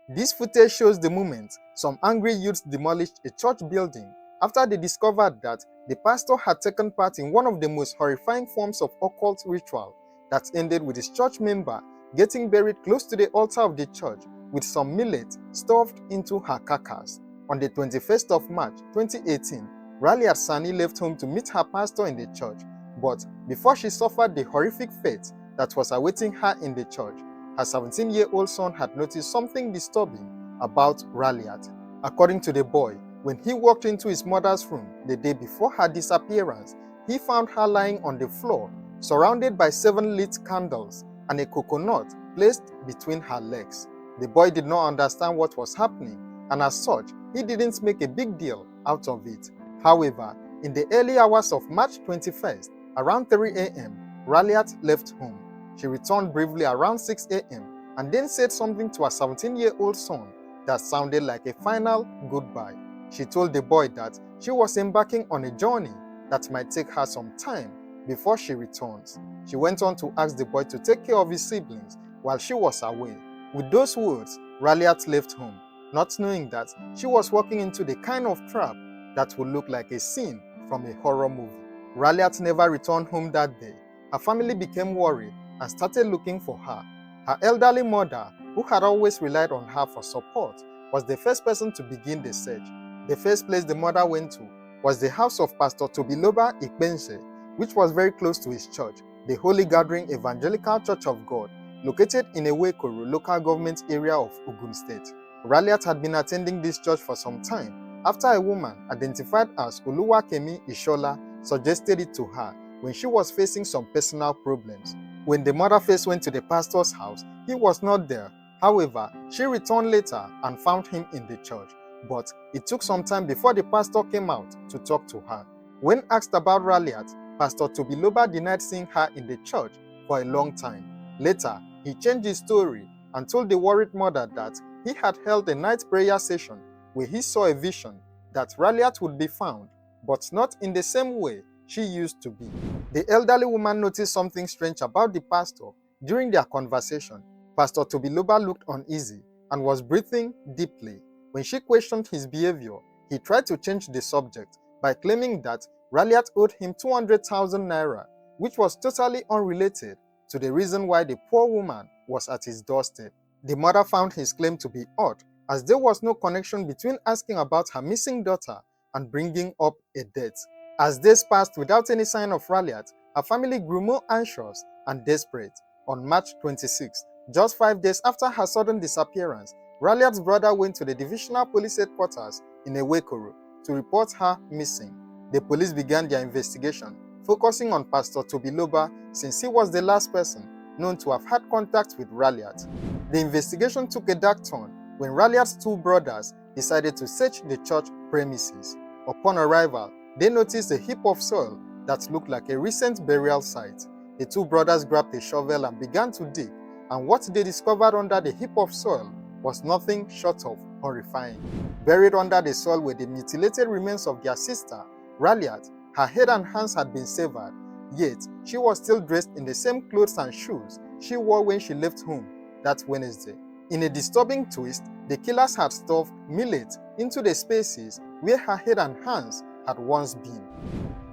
This footage shows the moment some angry youths demolished a church building after they discovered that the pastor had taken part in one of the most horrifying forms of occult ritual that ended with his church member getting buried close to the altar of the church with some millet stuffed into her carcass. On the 21st of March 2018, Raliat Sanni left home to meet her pastor in the church, but before she suffered the horrific fate that was awaiting her in the church, her 17-year-old son had noticed something disturbing about Raliat. According to the boy, when he walked into his mother's room the day before her disappearance, he found her lying on the floor, surrounded by 7 lit candles and a coconut placed between her legs. The boy did not understand what was happening, and as such, he didn't make a big deal out of it. However, in the early hours of March 21st, around 3 a.m., Raliat left home. She returned briefly around 6 a.m. and then said something to her 17-year-old son that sounded like a final goodbye. She told the boy that she was embarking on a journey that might take her some time before she returns. She went on to ask the boy to take care of his siblings while she was away. With those words, Raliat left home, not knowing that she was walking into the kind of trap that would look like a scene from a horror movie. Raliat never returned home that day. Her family became worried and started looking for her. Her elderly mother, who had always relied on her for support, was the first person to begin the search. The first place the mother went to was the house of Pastor Tobiloba Ikpense, which was very close to his church, the Holy Gathering Evangelical Church of God, located in Ewekoro local government area of Ogun State. Raliat had been attending this church for some time after a woman identified as Oluwakemi Ishola suggested it to her when she was facing some personal problems. When the mother first went to the pastor's house, he was not there. However, she returned later and found him in the church, but it took some time before the pastor came out to talk to her. When asked about Raliat, Pastor Tobiloba denied seeing her in the church for a long time. Later, he changed his story and told the worried mother that he had held a night prayer session where he saw a vision that Raliat would be found, but not in the same way she used to be. The elderly woman noticed something strange about the pastor during their conversation. Pastor Tobiloba looked uneasy and was breathing deeply. When she questioned his behavior, he tried to change the subject by claiming that Raliat owed him 200,000 naira, which was totally unrelated to the reason why the poor woman was at his doorstep. The mother found his claim to be odd, as there was no connection between asking about her missing daughter and bringing up a debt. As days passed without any sign of Raliat, her family grew more anxious and desperate. On March 26, just 5 days after her sudden disappearance, Raliat's brother went to the divisional police headquarters in Ewekoro to report her missing. The police began their investigation, focusing on Pastor Tobiloba since he was the last person known to have had contact with Raliat. The investigation took a dark turn when Raliat's 2 brothers decided to search the church premises. Upon arrival, they noticed a heap of soil that looked like a recent burial site. The 2 brothers grabbed a shovel and began to dig, and what they discovered under the heap of soil was nothing short of horrifying. Buried under the soil were the mutilated remains of their sister, Raliat. Her head and hands had been severed, yet she was still dressed in the same clothes and shoes she wore when she left home that Wednesday. In a disturbing twist, the killers had stuffed millet into the spaces where her head and hands had once been.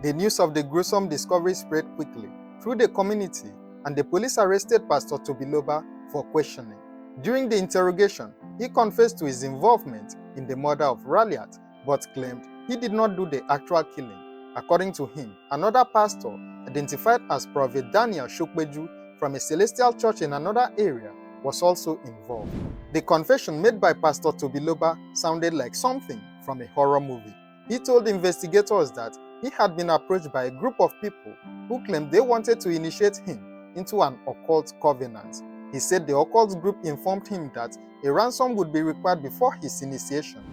The news of the gruesome discovery spread quickly through the community, and the police arrested Pastor Tobiloba for questioning. During the interrogation, he confessed to his involvement in the murder of Raliat, but claimed he did not do the actual killing. According to him, another pastor, identified as Prophet Daniel Shokbeju from a celestial church in another area, was also involved. The confession made by Pastor Tobiloba sounded like something from a horror movie. He told investigators that he had been approached by a group of people who claimed they wanted to initiate him into an occult covenant. He said the occult group informed him that a ransom would be required before his initiation.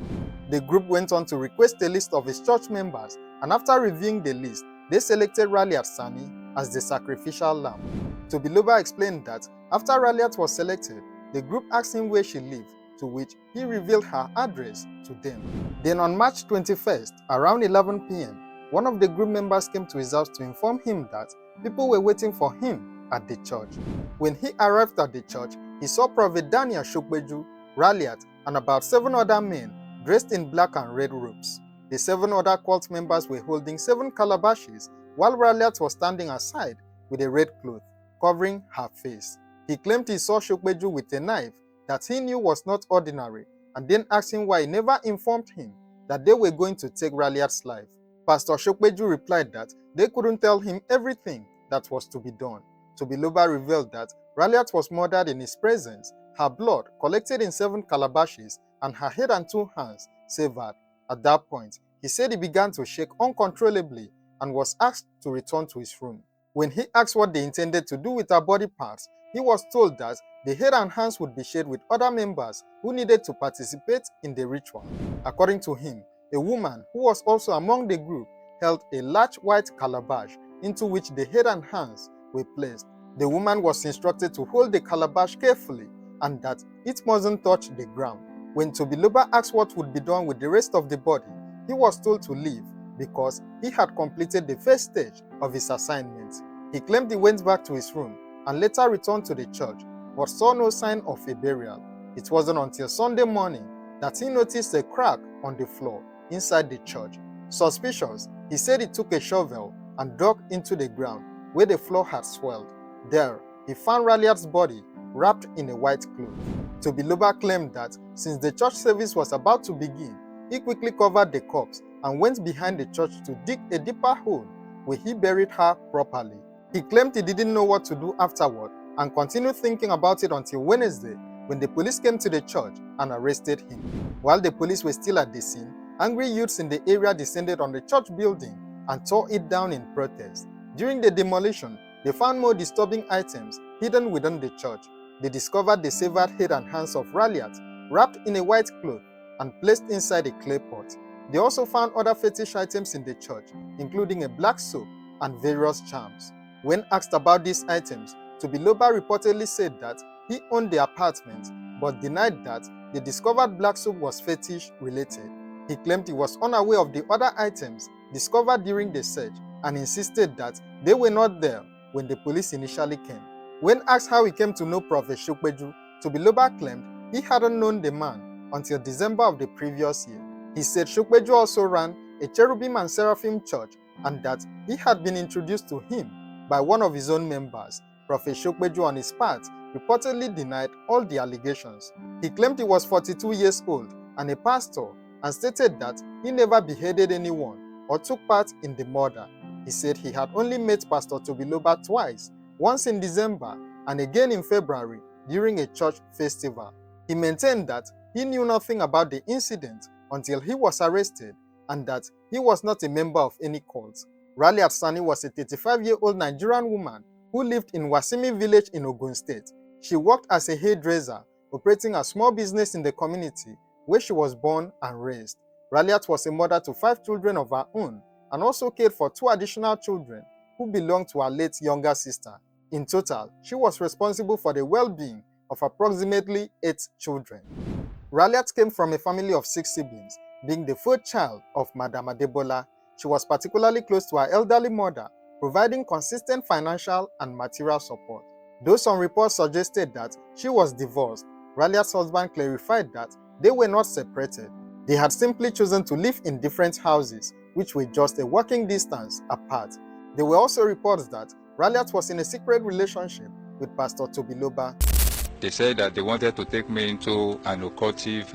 The group went on to request a list of his church members, and after reviewing the list, they selected Raliat Sanni as the sacrificial lamb. Tobiloba explained that after Raliat was selected, the group asked him where she lived, to which he revealed her address to them. Then on March 21st, around 11 p.m., one of the group members came to his house to inform him that people were waiting for him at the church. When he arrived at the church, he saw Prophet Daniel Shokbeju Raliat, and about 7 other men dressed in black and red robes. The 7 other cult members were holding 7 calabashes, while Raliat was standing aside with a red cloth covering her face. He claimed he saw Shokpeju with a knife that he knew was not ordinary, and then asked him why he never informed him that they were going to take Raliat's life. Pastor Shokpeju replied that they couldn't tell him everything that was to be done. Tobiloba revealed that Raliat was murdered in his presence, her blood collected in 7 calabashes, and her head and 2 hands severed. At that point, he said he began to shake uncontrollably and was asked to return to his room. When he asked what they intended to do with her body parts, he was told that the head and hands would be shared with other members who needed to participate in the ritual. According to him, a woman who was also among the group held a large white calabash into which the head and hands were placed. The woman was instructed to hold the calabash carefully and that it mustn't touch the ground. When Tobiloba asked what would be done with the rest of the body, he was told to leave because he had completed the first stage of his assignment. He claimed he went back to his room and later returned to the church, but saw no sign of a burial. It wasn't until Sunday morning that he noticed a crack on the floor inside the church. Suspicious, he said he took a shovel and dug into the ground where the floor had swelled. There, he found Raliat's body wrapped in a white cloth. Tobiloba claimed that since the church service was about to begin, he quickly covered the corpse and went behind the church to dig a deeper hole where he buried her properly. He claimed he didn't know what to do afterward and continued thinking about it until Wednesday, when the police came to the church and arrested him. While the police were still at the scene, angry youths in the area descended on the church building and tore it down in protest. During the demolition, they found more disturbing items hidden within the church. They discovered the severed head and hands of Raliat wrapped in a white cloth and placed inside a clay pot. They also found other fetish items in the church, including a black soap and various charms. When asked about these items, Tobiloba reportedly said that he owned the apartment, but denied that the discovered black soap was fetish related. He claimed he was unaware of the other items discovered during the search and insisted that they were not there when the police initially came. When asked how he came to know Prophet Shokpeju, Tobiloba claimed he hadn't known the man until December of the previous year. He said Shokpeju also ran a Cherubim and Seraphim church and that he had been introduced to him by one of his own members. Prophet Shokpeju, on his part, reportedly denied all the allegations. He claimed he was 42 years old and a pastor and stated that he never beheaded anyone or took part in the murder. He said he had only met Pastor Tobiloba twice, once in December and again in February during a church festival. He maintained that he knew nothing about the incident until he was arrested and that he was not a member of any cult. Raliat Sanni was a 35-year-old Nigerian woman who lived in Wasimi village in Ogun State. She worked as a hairdresser, operating a small business in the community where she was born and raised. Raliat was a mother to 5 children of her own and also cared for 2 additional children who belonged to her late younger sister. In total, she was responsible for the well-being of approximately 8 children. Raliat came from a family of 6 siblings, being the 4th child of Madam Adebola. She was particularly close to her elderly mother, providing consistent financial and material support. Though some reports suggested that she was divorced, Raliat's husband clarified that they were not separated. They had simply chosen to live in different houses, which were just a walking distance apart. There were also reports that Raliat was in a secret relationship with Pastor Tobiloba. They said that they wanted to take me into an occultive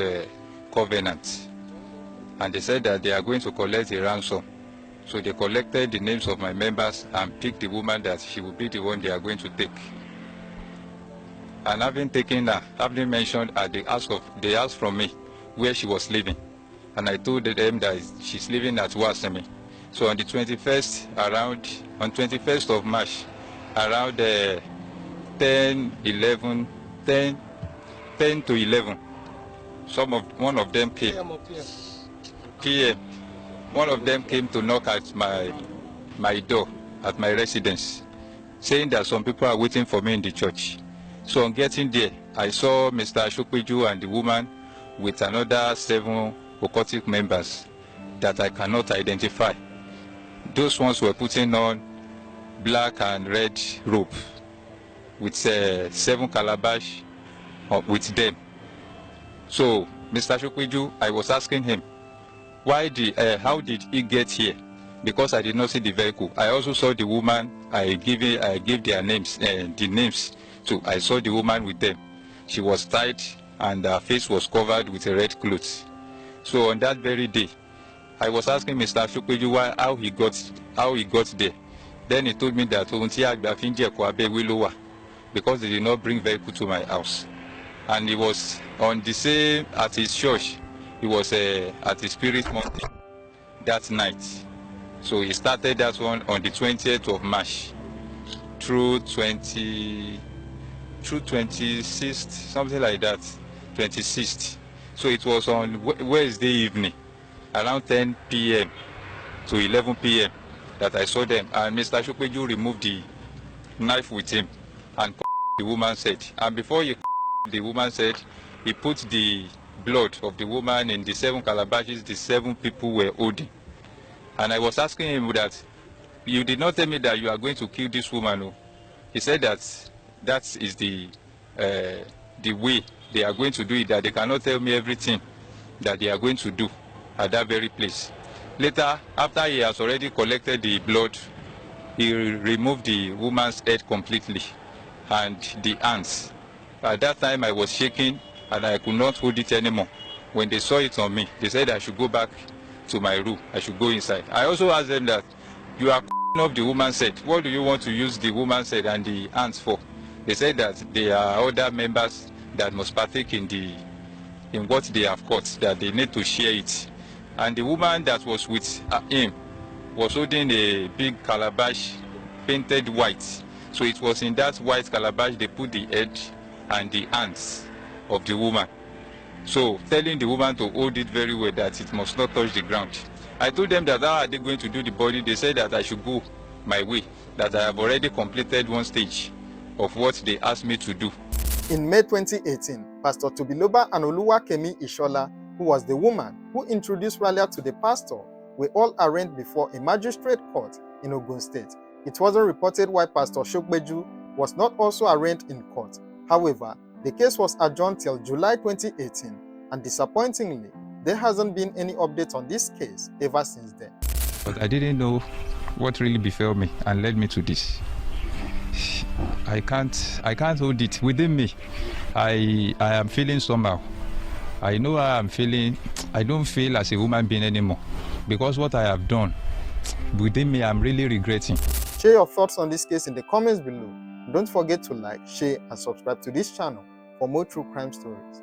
covenant, and they said that they are going to collect a ransom. So they collected the names of my members and picked the woman that she would be the one they are going to take. And having taken her, having mentioned at they asked from me where she was living, and I told them that she's living at Wasemi. So on the 21st, on 21st of March, around 10 to 11, one of them came. PM. One of them came to knock at my door at my residence, saying that some people are waiting for me in the church. So on getting there, I saw Mr. Shokpeju and the woman with another 7 occultic members that I cannot identify. Those ones were putting on black and red robe with 7 calabash with them. So Mr. Shukweju, I was asking him, how did he get here? Because I did not see the vehicle. I also saw the woman. I gave their names, the names. So I saw the woman with them. She was tied and her face was covered with a red cloth. So on that very day, I was asking Mr. Shukweju how he got there. Then he told me that because they did not bring vehicle to my house. And he was on the same at his church. He was at his spirit mountain that night. So he started that one on the 20th of March through 26th, something like that, 26th. So it was on Wednesday evening, around 10 p.m. to 11 p.m. that I saw them. And Mr. Shukweju removed the knife with him and the woman said. And before the woman said, he put the blood of the woman in the 7 calabashes the 7 people were holding. And I was asking him that, you did not tell me that you are going to kill this woman. No. He said that is the way they are going to do it, that they cannot tell me everything that they are going to do at that very place. Later, after he has already collected the blood, he removed the woman's head completely and the hands. At that time, I was shaking and I could not hold it anymore. When they saw it on me, they said I should go back to my room. I should go inside. I also asked them that, you are up the woman's head. What do you want to use the woman's head and the hands for? They said that there are other members that must partake in what they have caught, that they need to share it. And the woman that was with him was holding a big calabash painted white. So it was in that white calabash they put the head and the hands of the woman. So telling the woman to hold it very well, that it must not touch the ground. I told them that how are they going to do the body? They said that I should go my way, that I have already completed one stage of what they asked me to do. In May 2018, Pastor Tobiloba and Oluwakemi Ishola, who was the woman who introduced Raliat to the pastor, were all arraigned before a magistrate court in Ogun State. It wasn't reported why Pastor Shukweju was not also arraigned in court. However, the case was adjourned till July 2018, and disappointingly, there hasn't been any update on this case ever since then. But I didn't know what really befell me and led me to this. I can't hold it within me. I am feeling somehow. I know how I'm feeling. I don't feel as a human being anymore, because what I have done within me, I'm really regretting. Share your thoughts on this case in the comments below. Don't forget to like, share, and subscribe to this channel for more true crime stories.